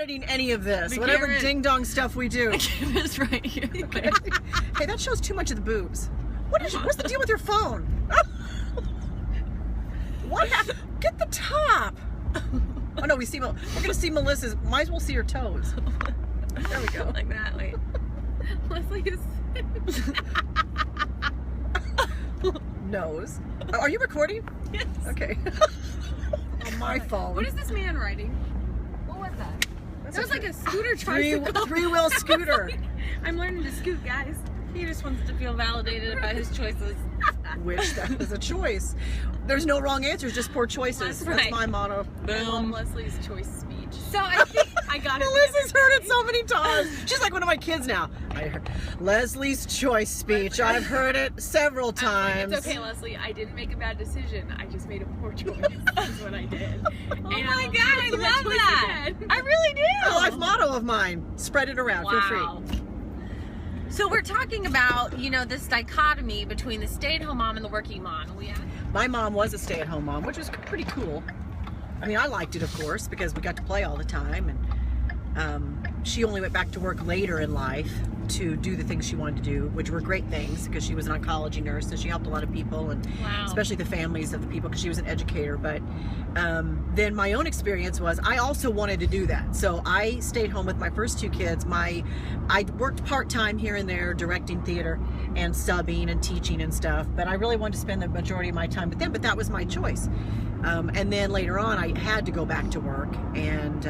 editing any of this. Whatever ding-dong stuff we do. The camera's right here. Okay. Hey, that shows too much of the boobs. What's the deal with your phone? What happened? Get the top. Oh no, we're gonna see Melissa's. Might as well see her toes. There we go. Like that. Wait. Leslie is. Nose. Are you recording? Yes. Okay. On my phone. What is this man riding? What was that? That was like a scooter tricycle. Three-wheel scooter. I'm learning to scoot, guys. He just wants to feel validated about his choices. Wish that was a choice. There's no wrong answers, just poor choices. That's right. That's my motto. I love Leslie's choice speech. So I think I got it. Melissa's heard it so many times. She's like one of my kids now. I heard Leslie's choice speech. I've heard it several times. It's okay, Leslie. I didn't make a bad decision. I just made a poor choice. That's what I did. Oh my God, I love that. I really do. A life motto of mine. Spread it around. Wow. Feel free. So we're talking about, this dichotomy between the stay-at-home mom and the working mom. My mom was a stay-at-home mom, which was pretty cool. I mean, I liked it, of course, because we got to play all the time, and she only went back to work later in life to do the things she wanted to do, which were great things, because she was an oncology nurse, so she helped a lot of people, and especially the families of the people, because she was an educator. But then my own experience was I also wanted to do that, so I stayed home with my first two kids. I worked part-time here and there, directing theater and subbing and teaching and stuff, but I really wanted to spend the majority of my time with them, but that was my choice. And then later on, I had to go back to work, and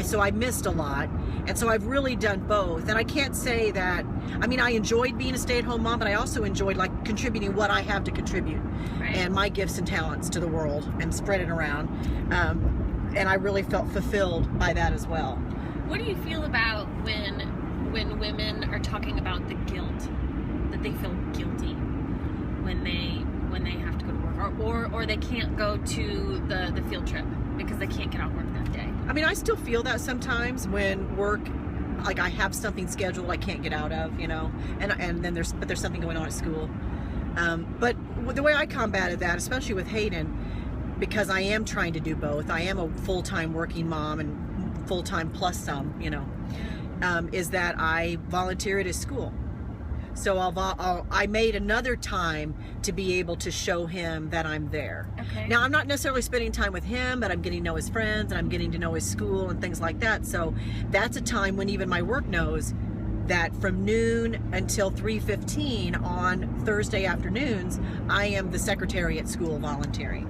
so I missed a lot, and so I've really done both. And I can't say that, I enjoyed being a stay-at-home mom, but I also enjoyed contributing what I have to contribute, and my gifts and talents to the world, and spread it around. And I really felt fulfilled by that as well. What do you feel about when women are talking about the guilt, that they feel guilty when they have to go to work, or they can't go to the field trip because they can't get off work that day? I still feel that sometimes when work, I have something scheduled I can't get out of, and then there's something going on at school. But the way I combated that, especially with Hayden, because I am trying to do both. I am a full-time working mom and full-time plus some, is that I volunteer at his school. So I made another time to be able to show him that I'm there. Okay. Now, I'm not necessarily spending time with him, but I'm getting to know his friends, and I'm getting to know his school and things like that. So that's a time when even my work knows that from noon until 3:15 on Thursday afternoons, I am the secretary at school volunteering,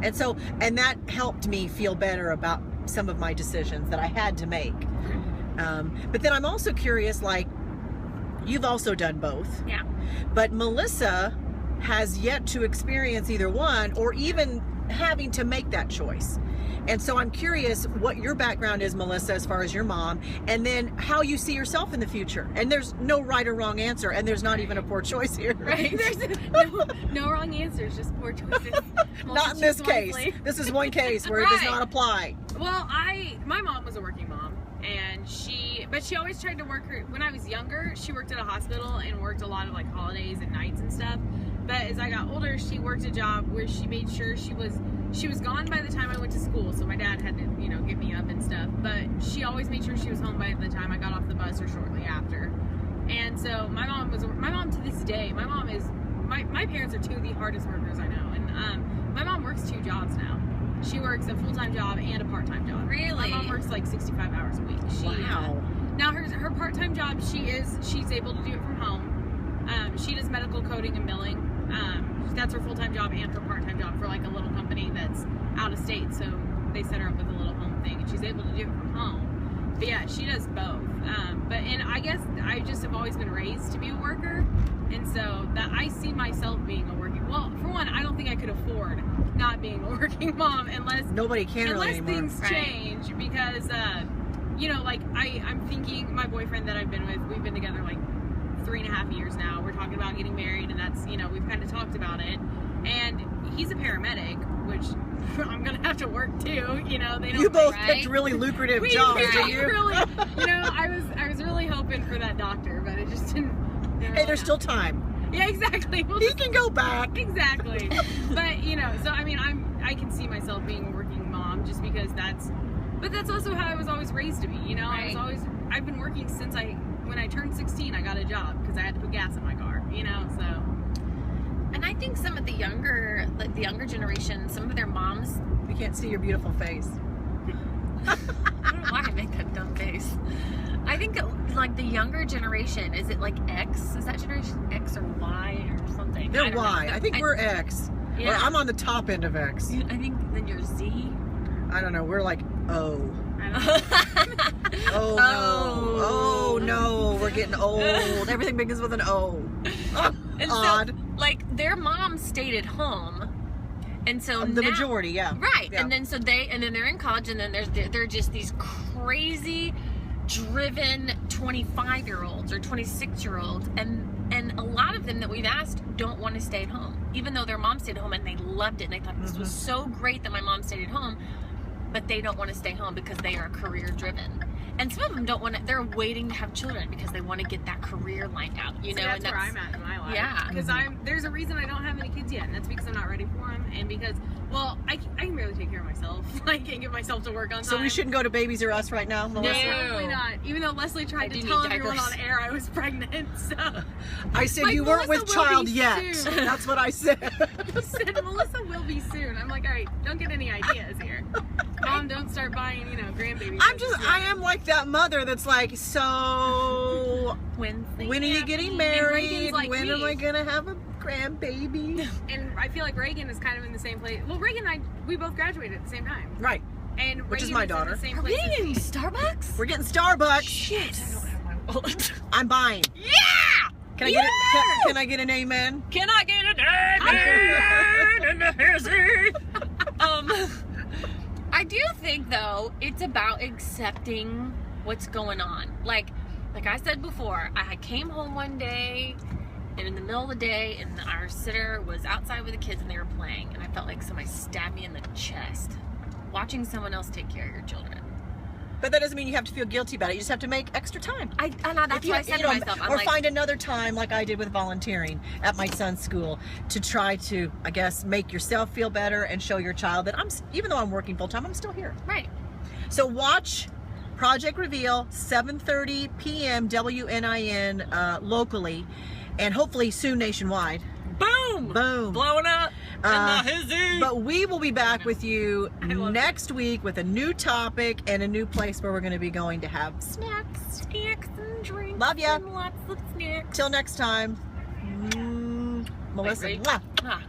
And that helped me feel better about some of my decisions that I had to make. But then I'm also curious, you've also done both. Yeah. But Melissa has yet to experience either one, or even having to make that choice. And so I'm curious what your background is, Melissa, as far as your mom, and then how you see yourself in the future. And there's no right or wrong answer, and there's not even a poor choice here. Right. There's no wrong answers, just poor choices. Not in this case. This is one case where it does not apply. Well, my mom was a working mom, and she always tried to work when I was younger. She worked at a hospital and worked a lot of holidays and nights and stuff. But as I got older, she worked a job where she made sure she was gone by the time I went to school. So my dad had to, get me up and stuff. But she always made sure she was home by the time I got off the bus or shortly after. And so my mom to this day, my parents are two of the hardest workers I know. And my mom works 2 jobs now. She works a full-time job and a part-time job. Really? My mom works 65 hours a week. Wow. Now her part-time job, she's able to do it from home. She does medical coding and billing. That's her full-time job and her part-time job for a little company that's out of state. So they set her up with a little home thing, and she's able to do it from home. But yeah, she does both. And I guess I just have always been raised to be a worker, and so that I see myself being a working. Well, for one, I don't think I could afford not being a working mom unless nobody can really anymore. Things change, because I'm thinking my boyfriend that I've been with, we've been together 3.5 years now. We're talking about getting married, and that's we've kind of talked about it. And he's a paramedic, which I'm gonna have to work too. They don't. You both picked really lucrative jobs, didn't you? Really, I was really hoping for that doctor, but it just didn't. Hey, there's still time. Yeah, exactly. He can go back. Exactly. But so I can see myself being a working mom, just because that's But that's also how I was always raised to be, you know? Right. I've been working since when I turned 16, I got a job because I had to put gas in my car, you know? So. And I think some of the younger generation, some of their moms. We can't see your beautiful face. I don't know why I make that dumb face. I think like the younger generation, is it like X? Is that generation X or Y or something? I They're don't know. Y. I think we're X. Yeah. Or I'm on the top end of X. I think then you're Z. I don't know. We're like O. I don't know. Oh no. Oh no. We're getting old. Everything begins with an O. And Odd. so, like, their mom stayed at home, and so The now, majority, yeah. right? Yeah. And then they're in college, and then they're just these crazy, driven 25-year-olds or 26-year-olds, and a lot of them that we've asked don't want to stay at home, even though their mom stayed at home and they loved it and they thought this was so great that my mom stayed at home, but they don't want to stay home because they are career driven. And some of them don't want to, they're waiting to have children because they want to get that career lined out, you know? That's and where I'm at in my life. Yeah. Because there's a reason I don't have any kids yet, and that's because I'm not ready for them, and because, well, I can barely take care of myself. I can't get myself to work on time. So we shouldn't go to Babies R Us right now, Melissa? No. Probably not. Even though Leslie tried I to do tell need everyone diapers. on air I was pregnant, so I said Like, you weren't with Melissa will child be yet. soon. That's what I said. he said Melissa will be soon. I'm like, all right, don't get any ideas here. Mom, don't start buying, grandbaby. I am like that mother that's like, so When when are you getting Reagan's married? like When me. am I gonna have a grandbaby? And I feel like Reagan is kind of in the same place. Well, Reagan and we both graduated at the same time. Right. And Which is Reagan my in daughter. the same Are we place as getting me. Starbucks? We're getting Starbucks. Shit, I don't have my wallet. I'm buying. Yeah! Can I get it? Can I get an amen? Can I get a in the hizzy? I do think though it's about accepting what's going on. Like I said before, I came home one day and in the middle of the day and our sitter was outside with the kids and they were playing and I felt like somebody stabbed me in the chest watching someone else take care of your children. But that doesn't mean you have to feel guilty about it. You just have to make extra time. That's If you- what I said you to know, myself. I'm or like, find another time like I did with volunteering at my son's school to try to, I guess, make yourself feel better and show your child that even though I'm working full time, I'm still here. right. So watch Project Reveal, 7:30 p.m. WNIN locally, and hopefully soon nationwide. Boom! Boom. Blowing up in the hizzy. But we will be back with you love next week with a new topic and a new place where we're going to be going to have snacks and drinks. Love ya. And lots of snacks. Till next time. Melissa. Wait. Mwah. Ah.